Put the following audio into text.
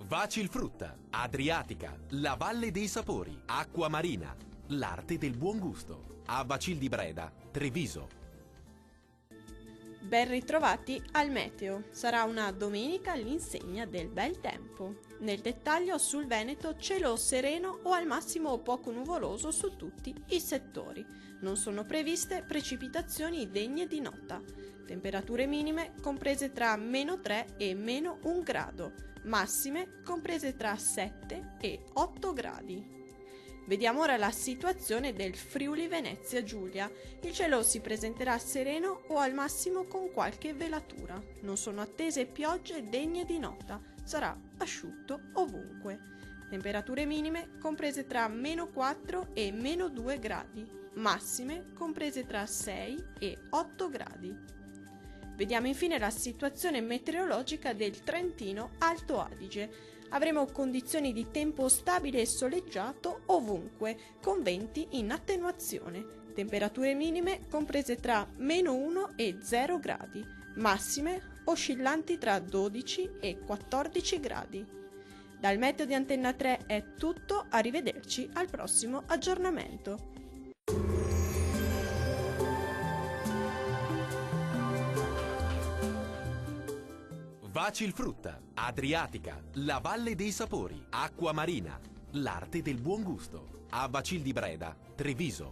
Vacilfrutta, Adriatica, la Valle dei Sapori, Acqua Marina, l'arte del buon gusto. A Vacil di Breda, Treviso. Ben ritrovati al meteo. Sarà una domenica all'insegna del bel tempo. Nel dettaglio, sul Veneto cielo sereno o al massimo poco nuvoloso su tutti i settori. Non sono previste precipitazioni degne di nota. Temperature minime comprese tra -3 e -1 grado, massime comprese tra 7 e 8 gradi. Vediamo ora la situazione del Friuli Venezia Giulia. Il cielo si presenterà sereno o al massimo con qualche velatura. Non sono attese piogge degne di nota. Sarà asciutto ovunque. Temperature minime comprese tra -4 e -2 gradi. Massime comprese tra 6 e 8 gradi. Vediamo infine la situazione meteorologica del Trentino Alto Adige. Avremo condizioni di tempo stabile e soleggiato ovunque, con venti in attenuazione. Temperature minime comprese tra -1 e 0 gradi, massime oscillanti tra 12 e 14 gradi. Dal meteo di Antenna 3 è tutto, arrivederci al prossimo aggiornamento. Vacilfrutta, Adriatica, la Valle dei Sapori, Acqua Marina, l'arte del buon gusto. A Vacil di Breda, Treviso.